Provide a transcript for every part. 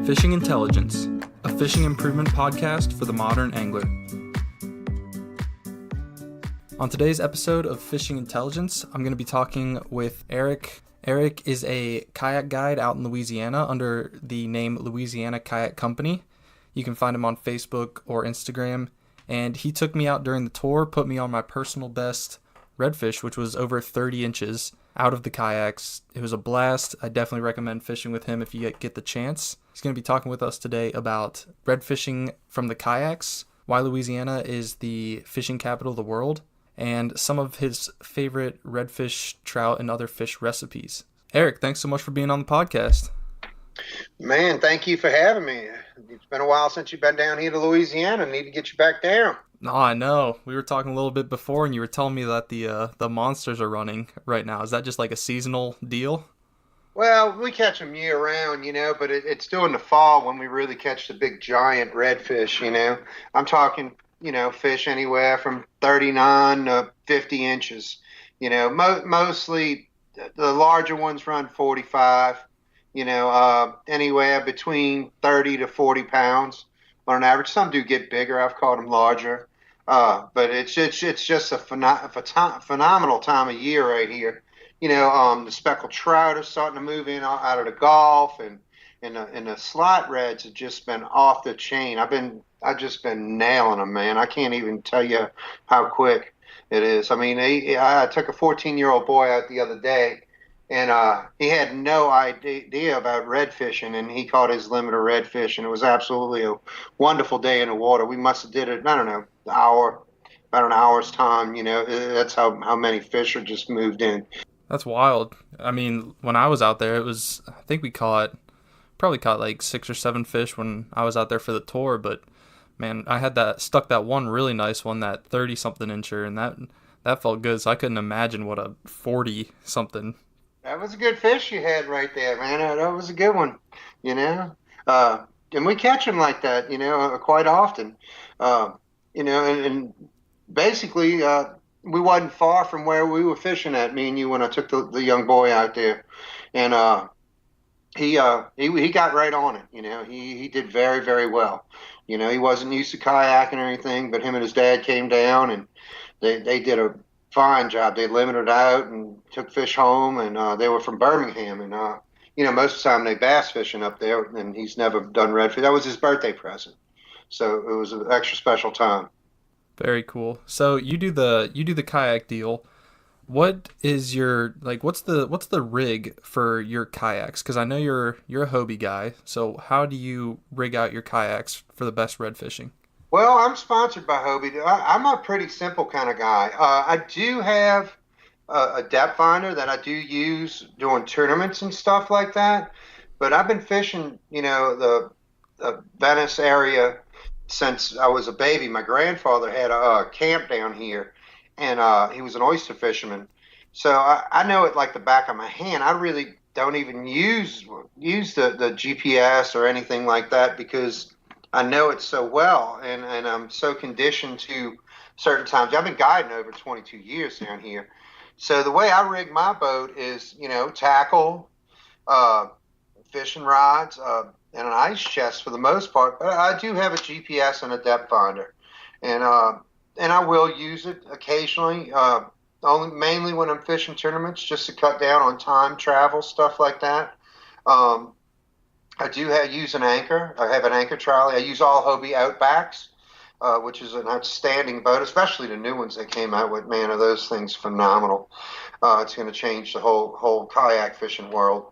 Fishing Intelligence, a fishing improvement podcast for the modern angler. On today's episode of Fishing Intelligence, I'm going to be talking with Eric. Eric is a kayak guide out in Louisiana under the name Louisiana Kayak Company. You can find him on Facebook or Instagram. And he took me out during the tour, put me on my personal best redfish, which was over 30 inches out of the kayaks. It was a blast. I definitely recommend fishing with him if you get the chance. He's going to be talking with us today about redfishing from the kayaks, why Louisiana is the fishing capital of the world, and some of his favorite redfish, trout, and other fish recipes. Eric, thanks so much for being on the podcast. Man, thank you for having me. It's been a while since you've been down here to Louisiana. I need to get you back down. No, I know. We were talking a little bit before, and you were telling me that the monsters are running right now. Is that just like a seasonal deal? Well, we catch them year round, but it's during the fall when we really catch the big giant redfish, I'm talking, fish anywhere from 39 to 50 inches. Mostly the larger ones run 45, anywhere between 30 to 40 pounds on average. Some do get bigger. I've caught them larger. But it's just a phenomenal time of year right here. The speckled trout are starting to move in out of the Gulf, and the slot reds have just been off the chain. I've just been nailing them, man. I can't even tell you how quick it is. I mean, I took a 14-year-old boy out the other day, and he had no idea about red fishing, and he caught his limit of redfish, and it was absolutely a wonderful day in the water. We must have did it, I don't know, about an hour's time. That's how many fish are just moved in. That's wild. I mean, when I was out there, I think we probably caught like 6 or 7 fish when I was out there for the tour, but man, I had stuck that one really nice one, that 30-something incher, and that felt good, so I couldn't imagine what a 40-something. That was a good fish you had right there, man. That was a good one, and we catch them like that, quite often, and basically, we wasn't far from where we were fishing at, me and you, when I took the young boy out there, and he got right on it. He did very, very well. He wasn't used to kayaking or anything, but him and his dad came down, and they did a fine job. They limited out and took fish home, and they were from Birmingham, and most of the time they bass fishing up there, and he's never done redfish. That was his birthday present, so it was an extra special time. Very cool. So you do the kayak deal. What is what's the rig for your kayaks? Because I know you're a Hobie guy. So how do you rig out your kayaks for the best red fishing? Well, I'm sponsored by Hobie. I'm a pretty simple kind of guy. I do have a depth finder that I do use doing tournaments and stuff like that. But I've been fishing, the Venice area since I was a baby. My grandfather had a camp down here, and he was an oyster fisherman. So I know it like the back of my hand. I really don't even use the GPS or anything like that, because I know it so well, and I'm so conditioned to certain times. I've been guiding over 22 years down here. So the way I rig my boat is, tackle, fishing rods, and an ice chest for the most part, but I do have a GPS and a depth finder, and I will use it occasionally, mainly when I'm fishing tournaments, just to cut down on time, travel, stuff like that. I do use an anchor. I have an anchor trolley. I use all Hobie Outbacks, which is an outstanding boat, especially the new ones they came out with. Man, are those things phenomenal. It's going to change the whole kayak fishing world.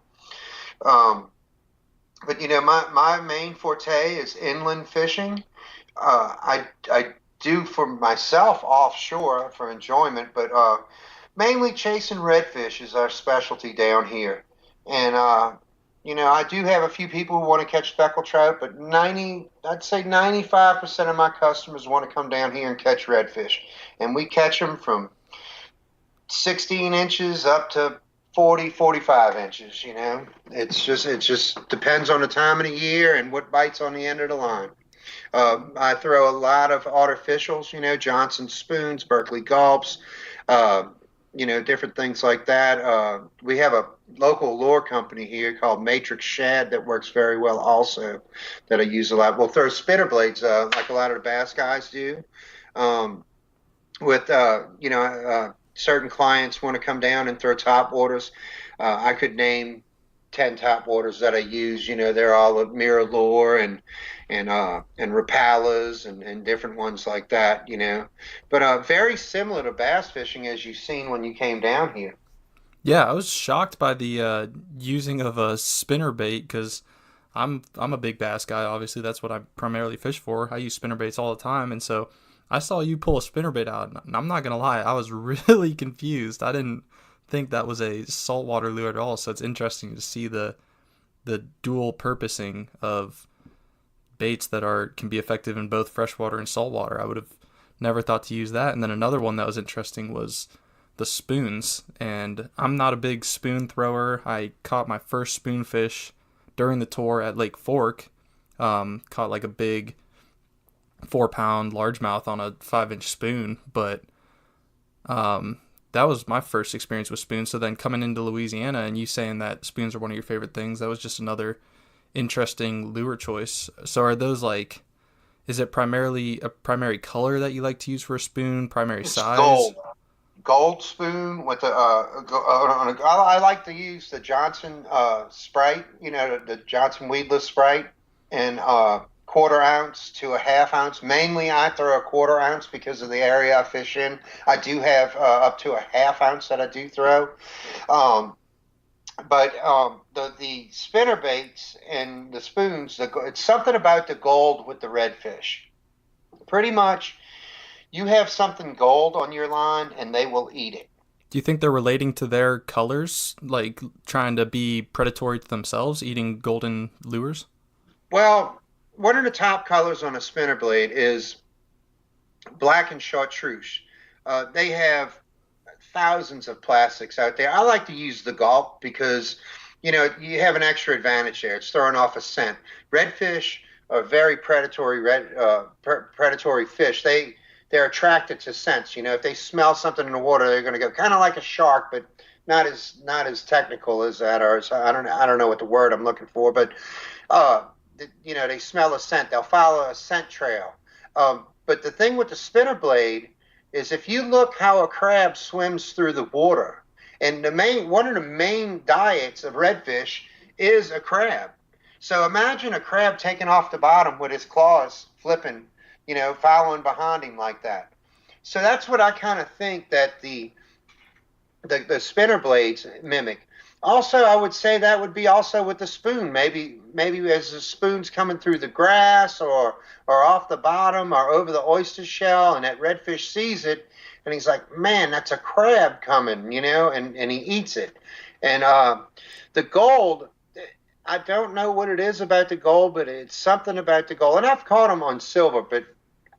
But my main forte is inland fishing. I do for myself offshore for enjoyment, but mainly chasing redfish is our specialty down here. And I do have a few people who want to catch speckled trout, but I'd say 95% of my customers want to come down here and catch redfish, and we catch them from 16 inches up to 40, 45 inches, It just depends on the time of the year and what bites on the end of the line. I throw a lot of artificials, Johnson spoons, Berkeley gulps, different things like that. We have local lure company here called Matrix Shad that works very well also, that I use a lot. We'll throw spinner blades like a lot of the bass guys do. Um, with certain clients want to come down and throw top waters. I could name 10 top waters that I use. They're all mirror lure and Rapalas and different ones like that. But very similar to bass fishing as you've seen when you came down here. Yeah, I was shocked by the using of a spinner bait because I'm a big bass guy. Obviously, that's what I primarily fish for. I use spinner baits all the time, and so I saw you pull a spinner bait out, and I'm not gonna lie, I was really confused. I didn't think that was a saltwater lure at all. So it's interesting to see the dual purposing of baits that are can be effective in both freshwater and saltwater. I would have never thought to use that. And then another one that was interesting was the spoons. And I'm not a big spoon thrower. I caught my first spoonfish during the tour at Lake Fork. Caught like a big 4 pound largemouth on a 5 inch spoon, but that was my first experience with spoons. So then coming into Louisiana and you saying that spoons are one of your favorite things, that was just another interesting lure choice. So are those like, is it primarily a primary color that you like to use for a spoon, primary It's size? gold spoon with I like to use the Johnson Sprite, the Johnson weedless Sprite, and 1/4 ounce to a 1/2 ounce. Mainly, I throw a 1/4 ounce because of the area I fish in. I do have up to a 1/2 ounce that I do throw. Um, but the spinner baits and the spoons, it's something about the gold with the redfish. Pretty much, you have something gold on your line, and they will eat it. Do you think they're relating to their colors, like trying to be predatory to themselves, eating golden lures? Well, one of the top colors on a spinner blade is black and chartreuse. They have thousands of plastics out there. I like to use the gulp because, you have an extra advantage there. It's throwing off a scent. Redfish are very predatory fish. They're attracted to scents. If they smell something in the water, they're going to go kind of like a shark, but not as technical as that. Or I don't know what the word I'm looking for, but uh, they smell a scent. They'll follow a scent trail. But the thing with the spinner blade is if you look how a crab swims through the water, and one of the main diets of redfish is a crab. So imagine a crab taking off the bottom with his claws flipping, following behind him like that. So that's what I kind of think that the spinner blades mimic. Also, I would say that would be also with the spoon. Maybe as the spoon's coming through the grass or off the bottom or over the oyster shell, and that redfish sees it, and he's like, "Man, that's a crab coming," and he eats it. And the gold, I don't know what it is about the gold, but it's something about the gold. And I've caught them on silver, but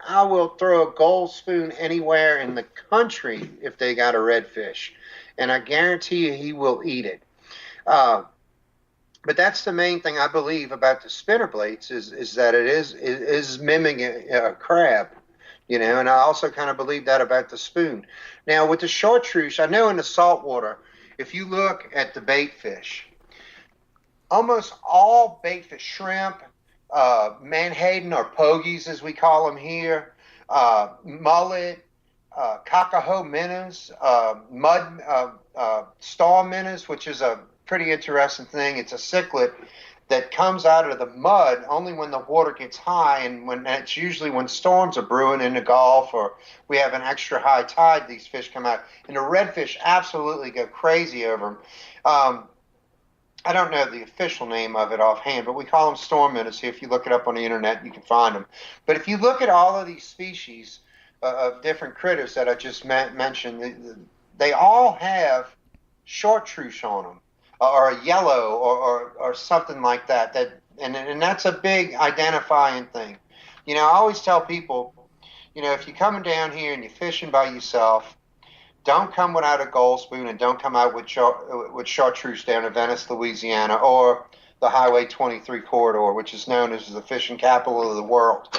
I will throw a gold spoon anywhere in the country if they got a redfish, and I guarantee you he will eat it. Uh, but that's the main thing I believe about the spinner blades is that it is mimicking a crab, and I also kind of believe that about the spoon. Now with the chartreuse, I know in the saltwater, if you look at the bait fish, almost all bait fish, shrimp, menhaden or pogies as we call them here, mullet, cacao minnows, mud star minnows, which is a pretty interesting thing. It's a cichlid that comes out of the mud only when the water gets high, and it's usually when storms are brewing in the Gulf or we have an extra high tide. These fish come out, and the redfish absolutely go crazy over them. I don't know the official name of it offhand, but we call them storm minnows. If you look it up on the internet, you can find them. But if you look at all of these species of different critters that I just mentioned, they all have chartreuse on them, or a yellow, or something like that. And that's a big identifying thing. I always tell people, if you're coming down here and you're fishing by yourself, don't come without a gold spoon, and don't come out with chartreuse down in Venice, Louisiana, or the Highway 23 corridor, which is known as the fishing capital of the world.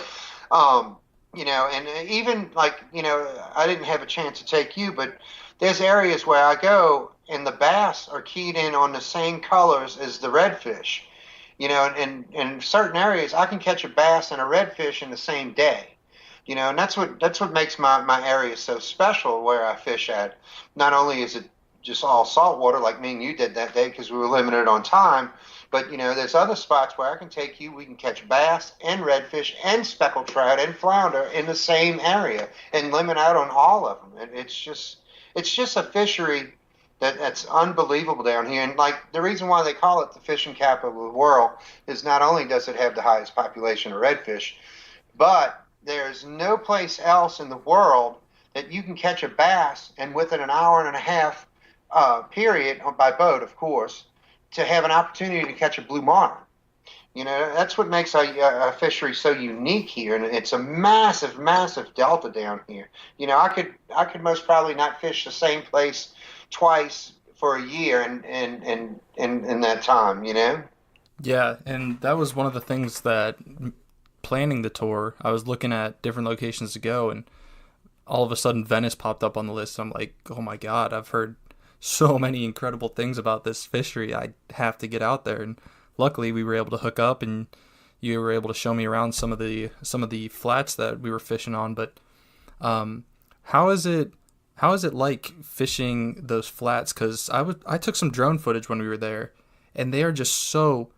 And even like, I didn't have a chance to take you, but there's areas where I go and the bass are keyed in on the same colors as the redfish. And in certain areas I can catch a bass and a redfish in the same day. And that's what makes my area so special where I fish at. Not only is it just all saltwater like me and you did that day because we were limited on time, but there's other spots where I can take you. We can catch bass and redfish and speckled trout and flounder in the same area and limit out on all of them. It's just a fishery that's unbelievable down here. And like the reason why they call it the fishing capital of the world is not only does it have the highest population of redfish, but there's no place else in the world that you can catch a bass and within an hour and a half period, by boat, of course, to have an opportunity to catch a blue marlin. That's what makes a fishery so unique here, and it's a massive, massive delta down here. I could most probably not fish the same place twice for a year, and in that time. Yeah, and that was one of the things that planning the tour, I was looking at different locations to go, and all of a sudden Venice popped up on the list. I'm like, oh my God, I've heard so many incredible things about this fishery. I have to get out there. And luckily we were able to hook up and you were able to show me around some of the flats that we were fishing on. But how is it like fishing those flats? Because I took some drone footage when we were there, and they are just so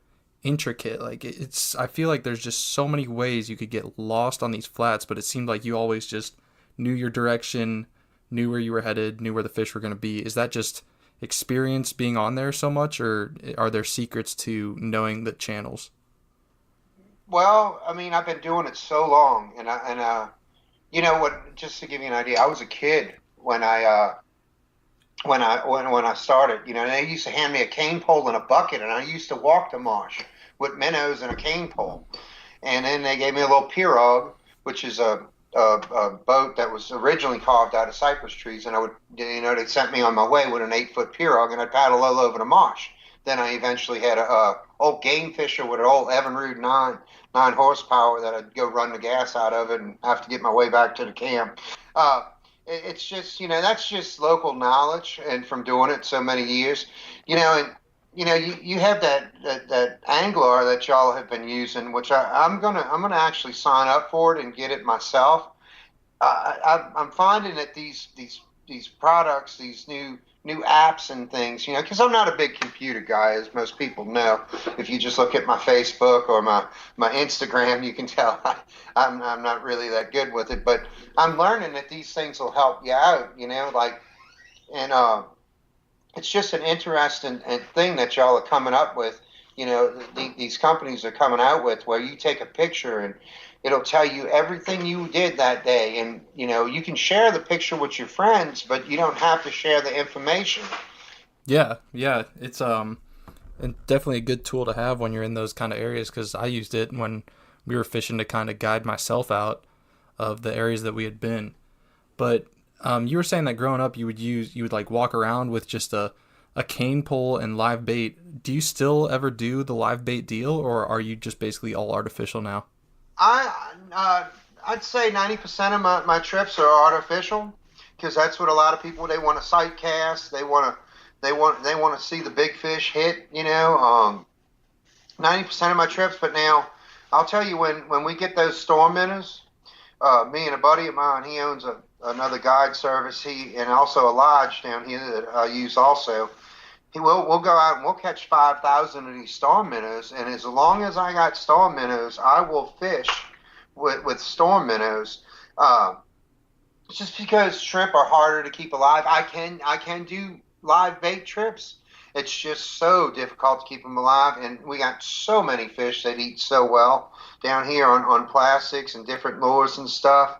intricate. Like I feel like there's just so many ways you could get lost on these flats, but it seemed like you always just knew your direction, knew where you were headed, knew where the fish were going to be. Is that just experience being on there so much, or are there secrets to knowing the channels? Well, I mean, I've been doing it so long, and you know what? Just to give you an idea, I was a kid when I started. And they used to hand me a cane pole and a bucket, and I used to walk the marsh with minnows and a cane pole. And then they gave me a little pirogue, which is a boat that was originally carved out of cypress trees, and they sent me on my way with an 8-foot pirogue, and I'd paddle all over the marsh. Then I eventually had a old game fisher with an old Evinrude 9 horsepower that I'd go run the gas out of it and have to get my way back to the camp. It's just, that's just local knowledge and from doing it so many years, and you have that angler that y'all have been using, which I'm gonna actually sign up for it and get it myself. I'm finding that these products, these new apps and things, because I'm not a big computer guy, as most people know. If you just look at my Facebook or my Instagram, you can tell I'm not really that good with it. But I'm learning that these things will help you out, and it's just an interesting thing that y'all are coming up with. These companies are coming out with where you take a picture and it'll tell you everything you did that day, and you can share the picture with your friends, but you don't have to share the information. Yeah, it's definitely a good tool to have when you're in those kind of areas, because I used it when we were fishing to kind of guide myself out of the areas that we had been. But you were saying that growing up you would like walk around with just a cane pole and live bait. Do you still ever do the live bait deal, or are you just basically all artificial now? I'd say 90% of my trips are artificial, because that's what a lot of people, they want to sight cast. They want to see the big fish hit. 90% of my trips. But now I'll tell you, when we get those storm minnows, me and a buddy of mine, he owns another guide service. He and also a lodge down here that I use also. We'll go out and we'll catch 5,000 of these storm minnows, and as long as I got storm minnows, I will fish with storm minnows. Just because shrimp are harder to keep alive, I can do live bait trips. It's just so difficult to keep them alive, and we got so many fish that eat so well down here on plastics and different lures and stuff.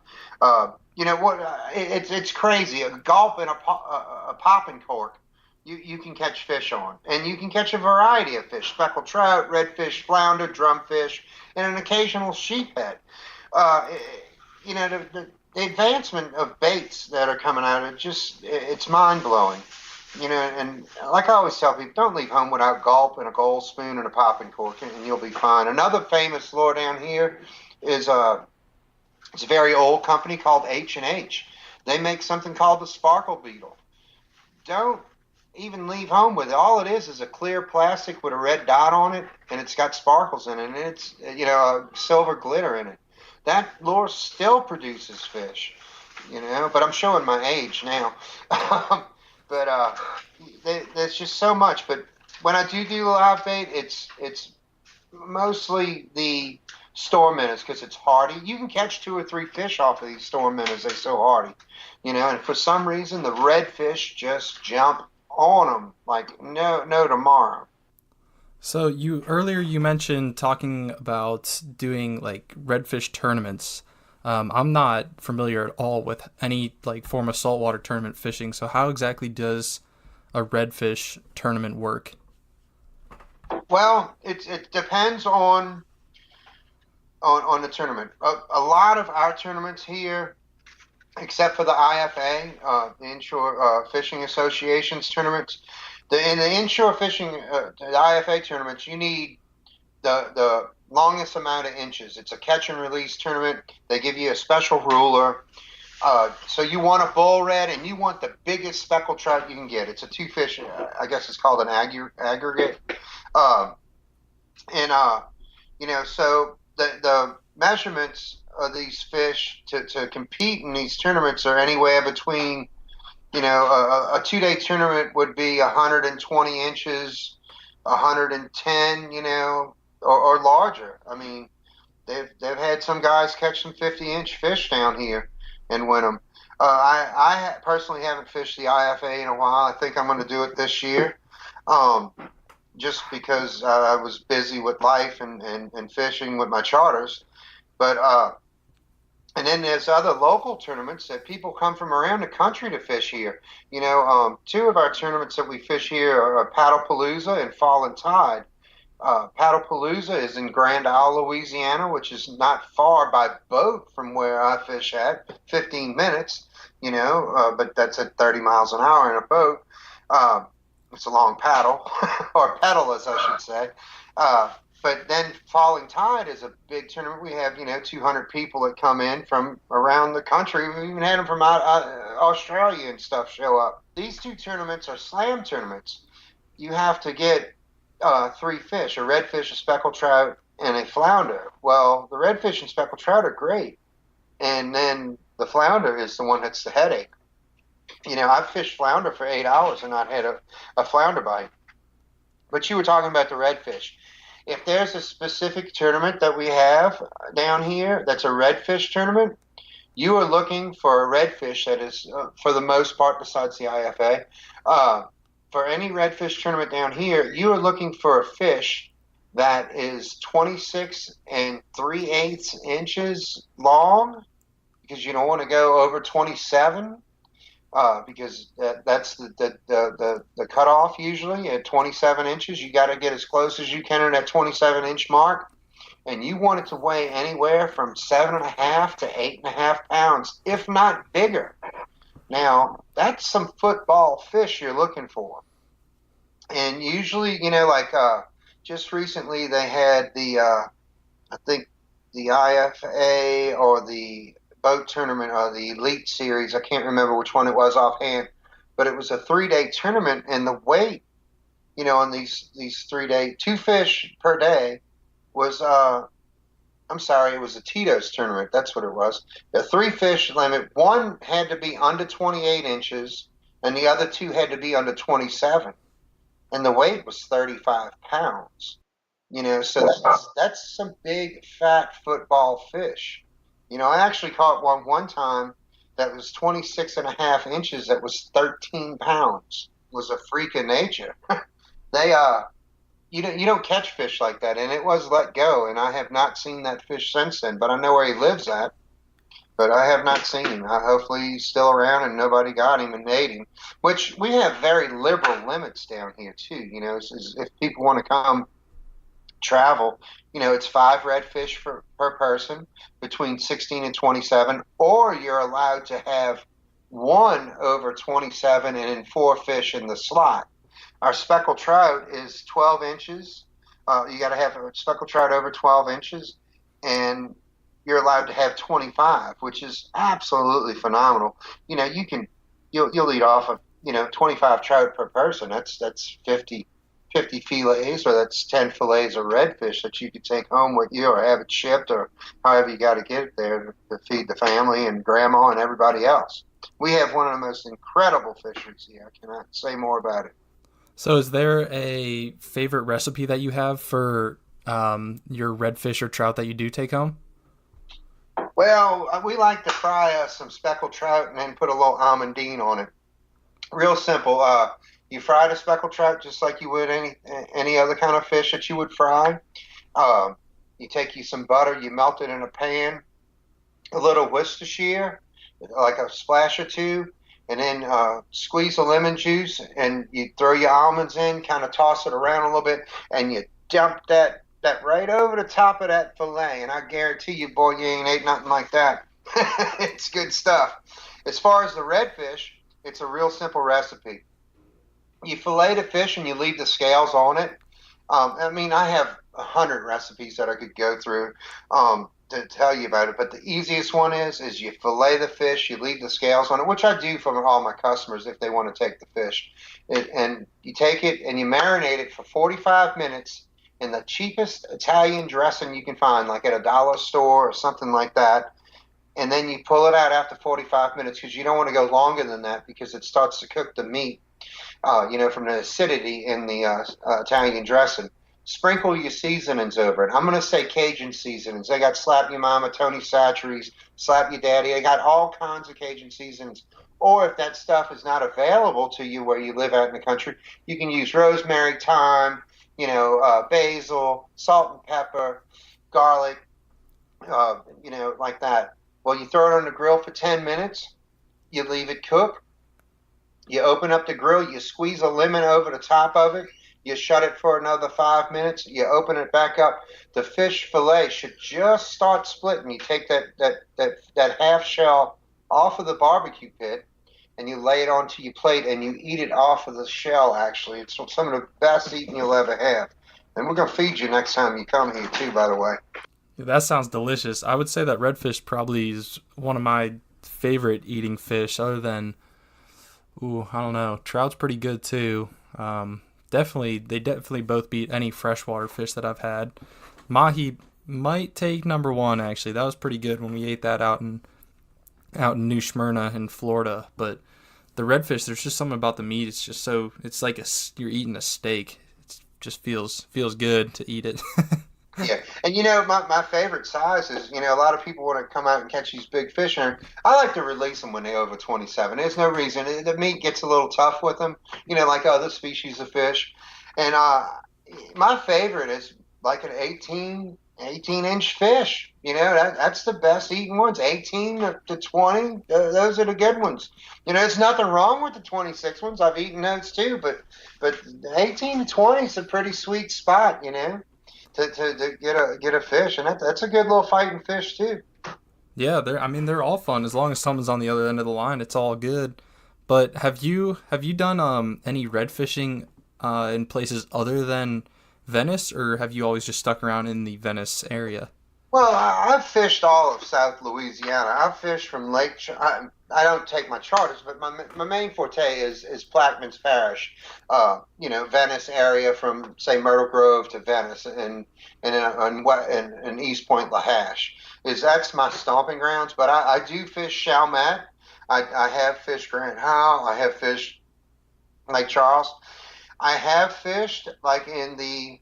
It's crazy. A gulp and a popping cork, you can catch fish on. And you can catch a variety of fish: speckled trout, redfish, flounder, drumfish, and an occasional sheephead. The advancement of baits that are coming out, it's mind-blowing. And like I always tell people, don't leave home without gulp and a gold spoon and a popping cork, and you'll be fine. Another famous lure down here is It's a very old company called H&H. They make something called the sparkle beetle. Don't even leave home with it. All it is a clear plastic with a red dot on it, and it's got sparkles in it, and it's a silver glitter in it. That lure still produces fish, but I'm showing my age now. but there's just so much. But when I do live bait, it's mostly the storm minnows because it's hardy. You can catch 2 or 3 fish off of these storm minnows. They're so hardy, And for some reason, the redfish just jump on them like no tomorrow. So you mentioned talking about doing like redfish tournaments. I'm not familiar at all with any like form of saltwater tournament fishing. So how exactly does a redfish tournament work? Well, it depends on the tournament. A lot of our tournaments here, except for the IFA, the Inshore Fishing Association's tournaments, in the inshore fishing, the IFA tournaments, you need the longest amount of inches. It's a catch and release tournament. They give you a special ruler. So you want a bull red, and you want the biggest speckled trout you can get. It's a 2 fish. I guess it's called an aggregate. Uh, and so the measurements of these fish to compete in these tournaments are anywhere between, a 2-day tournament would be 120 inches, 110, or larger. I mean, they've had some guys catch some 50-inch fish down here and win them. I personally haven't fished the IFA in a while. I think I'm going to do it this year. Just because I was busy with life and fishing with my charters. But and then there's other local tournaments that people come from around the country to fish here. 2 of our tournaments that we fish here are Paddlepalooza and Fall and Tide. Paddlepalooza is in Grand Isle, Louisiana, which is not far by boat from where I fish at, 15 minutes, but that's at 30 miles an hour in a boat. It's a long paddle, or pedal, as I should say. But then Falling Tide is a big tournament. We have, 200 people that come in from around the country. We even had them from Australia and stuff show up. These 2 tournaments are slam tournaments. You have to get 3 fish, a redfish, a speckled trout, and a flounder. Well, the redfish and speckled trout are great. And then the flounder is the one that's the headache. I've fished flounder for 8 hours and not had a flounder bite. But you were talking about the redfish. If there's a specific tournament that we have down here that's a redfish tournament, you are looking for a redfish that is, for the most part, besides the IFA, for any redfish tournament down here, you are looking for a fish that is 26 3/8 inches long, because you don't want to go over 27. Because that's the cutoff usually at 27 inches. You got to get as close as you can to that 27-inch mark, and you want it to weigh anywhere from 7.5 to 8.5 pounds, if not bigger. Now, that's some football fish you're looking for. And usually, just recently they had I think the IFA or the boat tournament or the elite series. I can't remember which one it was offhand, but it was a 3-day tournament, and the weight, on these 3-day, 2 fish per day was, I'm sorry, it was a Tito's tournament. That's what it was. The 3 fish limit, one had to be under 28 inches and the other 2 had to be under 27. And the weight was 35 pounds. So that's some big fat football fish. I actually caught one time that was 26.5 inches. That was 13 pounds. It was a freak of nature. You don't catch fish like that, and it was let go. And I have not seen that fish since then. But I know where he lives at. But I have not seen him. Hopefully he's still around and nobody got him and ate him. Which we have very liberal limits down here too. If people want to come travel, it's 5 redfish per person between 16 and 27, or you're allowed to have 1 over 27 and then 4 fish in the slot. Our speckled trout is 12 inches. You got to have a speckled trout over 12 inches, and you're allowed to have 25, which is absolutely phenomenal. You know, you'll eat off of 25 trout per person. That's 50 fillets, or that's 10 fillets of redfish that you could take home with you, or have it shipped, or however you got to get it there to feed the family and grandma and everybody else. We have one of the most incredible fisheries here. I cannot say more about it. So, is there a favorite recipe that you have for your redfish or trout that you do take home? Well, we like to fry some speckled trout and then put a little almondine on it. Real simple. You fry the speckled trout just like you would any other kind of fish that you would fry. Uh, you take you some butter, you melt it in a pan, a little Worcestershire, like a splash or two, and then squeeze the lemon juice, and you throw your almonds in, kind of toss it around a little bit, and you dump that right over the top of that fillet. And I guarantee you, boy, you ain't ate nothing like that. It's good stuff. As far as the redfish, it's a real simple recipe. You fillet the fish and you leave the scales on it. I mean, I have 100 recipes that I could go through to tell you about it, but the easiest one is you fillet the fish, you leave the scales on it, which I do for all my customers if they want to take the fish. And you take it and you marinate it for 45 minutes in the cheapest Italian dressing you can find, like at a dollar store or something like that. And then you pull it out after 45 minutes, because you don't want to go longer than that, because it starts to cook the meat, from the acidity in the Italian dressing. Sprinkle your seasonings over it. I'm going to say Cajun seasonings. They got Slap Your Mama, Tony Chachere's, Slap Your Daddy. They got all kinds of Cajun seasonings. Or if that stuff is not available to you where you live out in the country, you can use rosemary, thyme, basil, salt and pepper, garlic, like that. Well, you throw it on the grill for 10 minutes. You leave it cook. You open up the grill. You squeeze a lemon over the top of it. You shut it for another 5 minutes. You open it back up. The fish fillet should just start splitting. You take that half shell off of the barbecue pit, and you lay it onto your plate, and you eat it off of the shell, actually. It's some of the best eating you'll ever have. And we're going to feed you next time you come here, too, by the way. That sounds delicious. I would say that redfish probably is one of my favorite eating fish, other than, I don't know. Trout's pretty good too. They definitely both beat any freshwater fish that I've had. Mahi might take number one, actually. That was pretty good when we ate that out in New Smyrna in Florida. But the redfish, there's just something about the meat. It's just it's like you're eating a steak. It just feels good to eat it. Yeah, and my favorite size is, a lot of people want to come out and catch these big fish, and I like to release them when they're over 27. There's no reason. The meat gets a little tough with them, like other species of fish. And my favorite is like an 18-inch fish. That's the best eating ones, 18 to 20. Those are the good ones. There's nothing wrong with the 26 ones. I've eaten those too, but 18 to 20 is a pretty sweet spot, to get a fish, and that's a good little fighting fish too. Yeah, they're all fun as long as someone's on the other end of the line. It's all good. But have you done any red fishing in places other than Venice, or have you always just stuck around in the Venice area? Well, I've fished all of South Louisiana. I've fished from I don't take my charters, but my main forte is Plaquemines Parish, Venice area, from say Myrtle Grove to Venice, and East Point Lahash. That's my stomping grounds. But I do fish Chalmette. I have fished Grand Isle. I have fished Lake Charles. I have fished like in the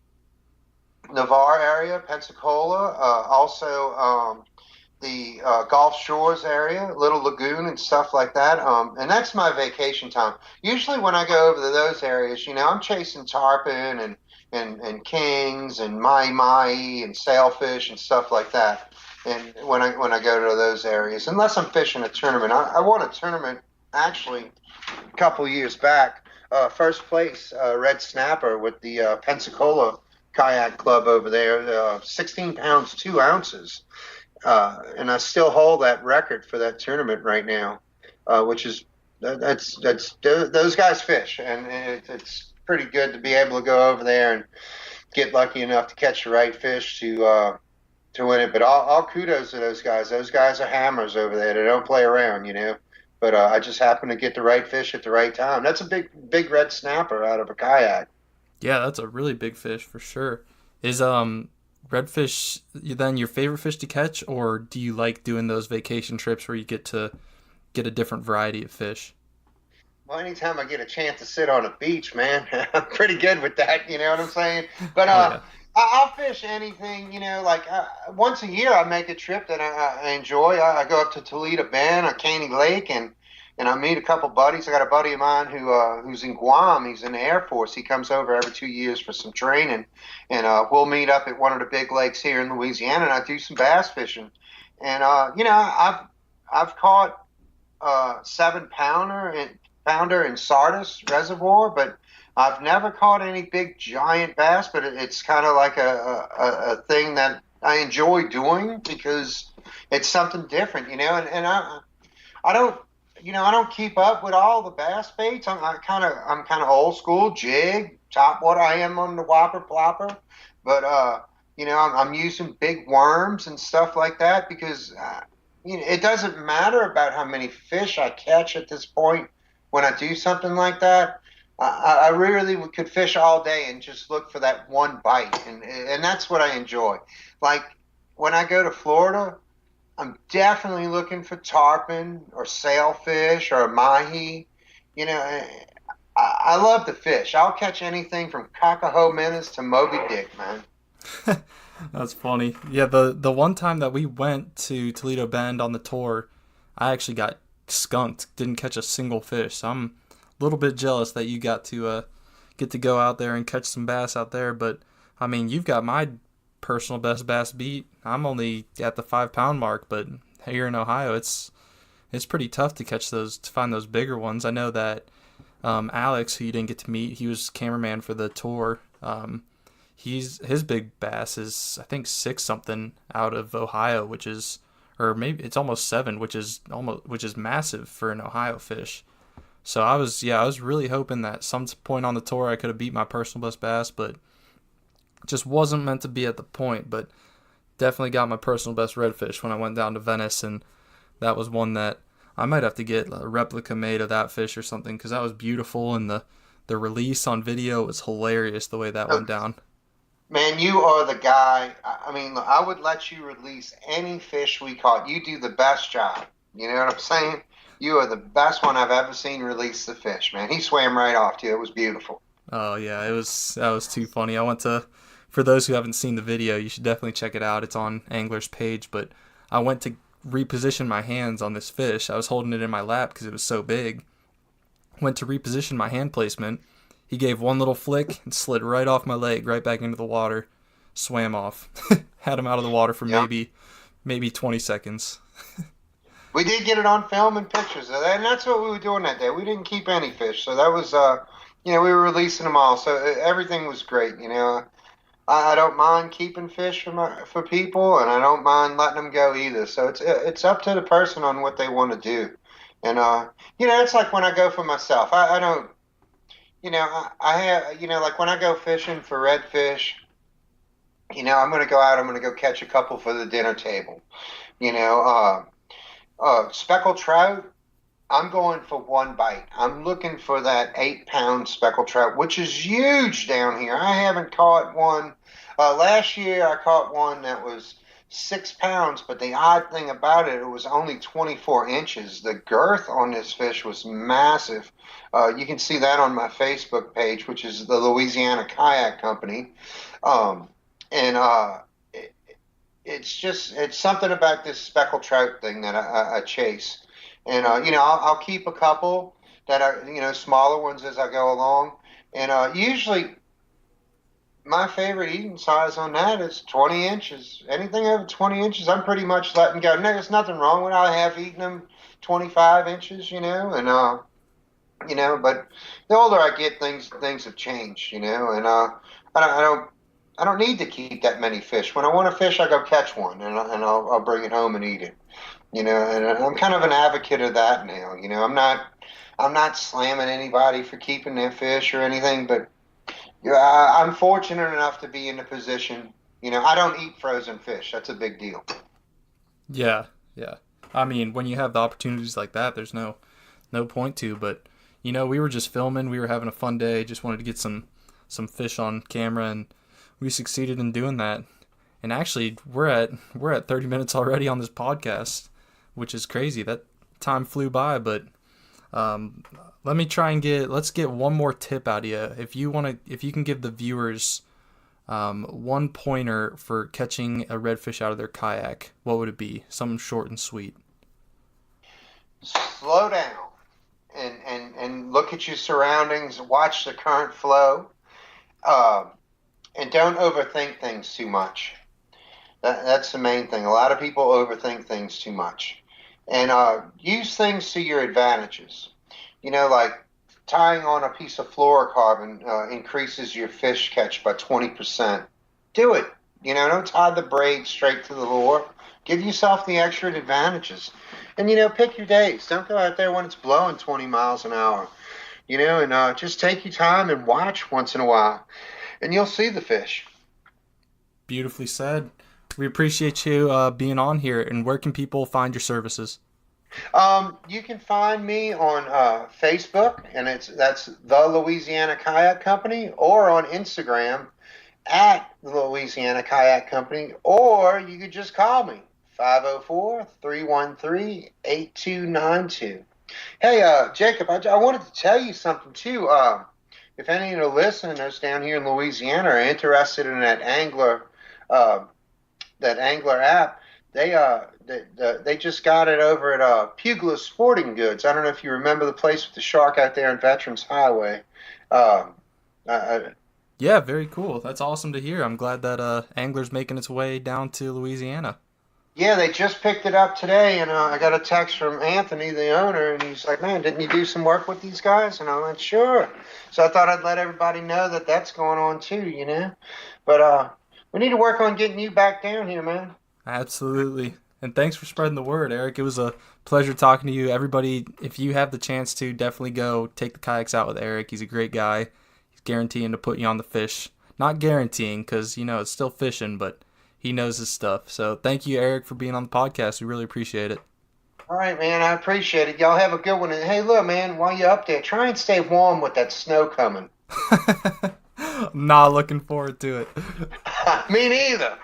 Navarre area, Pensacola, also the Gulf Shores area, Little Lagoon and stuff like that. And that's my vacation time. Usually when I go over to those areas, I'm chasing tarpon and kings and mahi and sailfish and stuff like that. And when I go to those areas, unless I'm fishing a tournament, I won a tournament actually a couple years back, first place, red snapper with the Pensacola Kayak Club over there, 16 pounds 2 ounces, and I still hold that record for that tournament right now, which is that's those guys fish, and it's pretty good to be able to go over there and get lucky enough to catch the right fish to to win it. But all kudos to those guys. Those guys are hammers over there. They don't play around, you know. But I just happened to get the right fish at the right time. That's a big red snapper out of a kayak. Yeah, that's a really big fish for sure. Is redfish then your favorite fish to catch, or do you like doing those vacation trips where you get to get a different variety of fish? Well, anytime I get a chance to sit on a beach, man, I'm pretty good with that. You know what I'm saying? But Oh yeah. I'll fish anything. You know, like once a year, I make a trip that I enjoy. I go up to Toledo Bend, or Caney Lake, and I meet a couple buddies. I got a buddy of mine who's in Guam. He's in the Air Force. He comes over every 2 years for some training, and we'll meet up at one of the big lakes here in Louisiana, and I do some bass fishing. And you know, I've caught 7 pounder in Sardis Reservoir, but I've never caught any big giant bass. But it's kind of like a thing that I enjoy doing because it's something different, you know. And I don't, you know, I don't keep up with all the bass baits. I'm kind of old school jig, top water. I am on the whopper plopper, but you know, I'm using big worms and stuff like that because you know, it doesn't matter about how many fish I catch at this point when I do something like that. I really could fish all day and just look for that one bite, and that's what I enjoy. Like when I go to Florida, I'm definitely looking for tarpon or sailfish or mahi. You know, I love to fish. I'll catch anything from cockahoe minnows to Moby Dick, man. That's funny. Yeah, the one time that we went to Toledo Bend on the tour, I actually got skunked. Didn't catch a single fish. So I'm a little bit jealous that you got to get to go out there and catch some bass out there. But I mean, you've got my personal best bass beat. I'm only at the 5 pound mark, but here in Ohio, it's pretty tough to catch those, to find those bigger ones. I know that Alex, who you didn't get to meet, he was cameraman for the tour. His big bass is I think 6 something out of Ohio, which is, or maybe it's almost 7, which is massive for an Ohio fish. So I was really hoping that some point on the tour I could have beat my personal best bass, but just wasn't meant to be at the point. But definitely got my personal best redfish when I went down to Venice, and that was one that I might have to get a replica made of that fish or something because that was beautiful, and the release on video was hilarious the way that went down. Man, you are the guy. I mean, I would let you release any fish we caught. You do the best job. You know what I'm saying? You are the best one I've ever seen release the fish, man. He swam right off to you. It was beautiful. Oh yeah, that was too funny. I went to, for those who haven't seen the video, you should definitely check it out. It's on Angler's page, but I went to reposition my hands on this fish. I was holding it in my lap because it was so big. Went to reposition my hand placement. He gave one little flick and slid right off my leg, right back into the water. Swam off. Had him out of the water for Yeah. maybe 20 seconds. We did get it on film and pictures of that, and that's what we were doing that day. We didn't keep any fish, so that was, you know, we were releasing them all, so everything was great. You know, I don't mind keeping fish for people, and I don't mind letting them go either. So it's up to the person on what they want to do, and you know, it's like when I go for myself. I don't, you know, I have, you know, like when I go fishing for redfish, you know, I'm gonna go out. I'm gonna go catch a couple for the dinner table. You know, speckled trout, I'm going for one bite. I'm looking for that 8 pound speckled trout, which is huge down here. I haven't caught one. Last year I caught one that was 6 pounds, but the odd thing about it, it was only 24 inches. The girth on this fish was massive. You can see that on my Facebook page, which is the Louisiana Kayak Company. And it's something about this speckled trout thing that I chase. And, you know, I'll keep a couple that are, you know, smaller ones as I go along. And usually my favorite eating size on that is 20 inches. Anything over 20 inches, I'm pretty much letting go. No, there's nothing wrong with it. I have eaten them 25 inches, you know, and, you know, but the older I get, things have changed, you know, and I don't need to keep that many fish. When I want to fish, I go catch one, and I'll bring it home and eat it. You know, and I'm kind of an advocate of that now. You know, I'm not slamming anybody for keeping their fish or anything, but yeah, I'm fortunate enough to be in the position I don't eat frozen fish. That's a big deal. Yeah, yeah. I mean, when you have the opportunities like that, there's no point to. But we were just filming. We were having a fun day. Just wanted to get some fish on camera, and we succeeded in doing that. And actually, we're at 30 minutes already on this podcast, which is crazy. That time flew by. But let me try and let's get one more tip out of you. If you can give the viewers one pointer for catching a redfish out of their kayak, what would it be? Something short and sweet. Slow down and look at your surroundings. Watch the current flow, and don't overthink things too much. That's the main thing. A lot of people overthink things too much, and use things to your advantages. Like tying on a piece of fluorocarbon increases your fish catch by 20%. Do it. Don't tie the braid straight to the lure. Give yourself the extra advantages. And, pick your days. Don't go out there when it's blowing 20 miles an hour. And just take your time and watch once in a while. And you'll see the fish. Beautifully said. We appreciate you being on here. And where can people find your services? You can find me on Facebook, and that's the Louisiana Kayak Company, or on Instagram at the Louisiana Kayak Company, or you could just call me 504-313-8292. Hey, Jacob, I wanted to tell you something too. If any of the listeners down here in Louisiana are interested in that angler app, they just got it over at Puglia Sporting Goods. I don't know if you remember the place with the shark out there on Veterans Highway. Yeah, very cool. That's awesome to hear. I'm glad that angler's making its way down to Louisiana. Yeah, they just picked it up today, and I got a text from Anthony, the owner, and he's like, "Man, didn't you do some work with these guys?" And I went, "Sure." So I thought I'd let everybody know that that's going on too, But we need to work on getting you back down here, man. Absolutely. And thanks for spreading the word, Eric. It was a pleasure talking to you. Everybody, if you have the chance to, definitely go take the kayaks out with Eric. He's a great guy. He's guaranteeing to put you on the fish. Not guaranteeing, because, it's still fishing, but he knows his stuff. So thank you, Eric, for being on the podcast. We really appreciate it. All right, man. I appreciate it. Y'all have a good one. And hey, look, man, while you're up there, try and stay warm with that snow coming. Not looking forward to it. Me neither.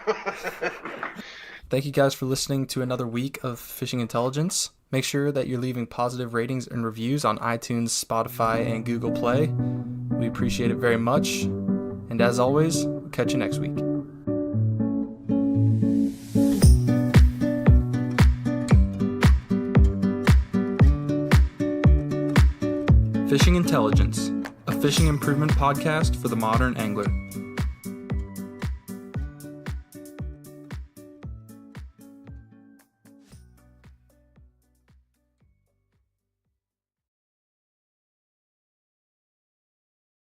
Thank you guys for listening to another week of Fishing Intelligence. Make sure that you're leaving positive ratings and reviews on iTunes, Spotify, and Google Play. We appreciate it very much. And as always, we'll catch you next week. Fishing Intelligence, a fishing improvement podcast for the modern angler.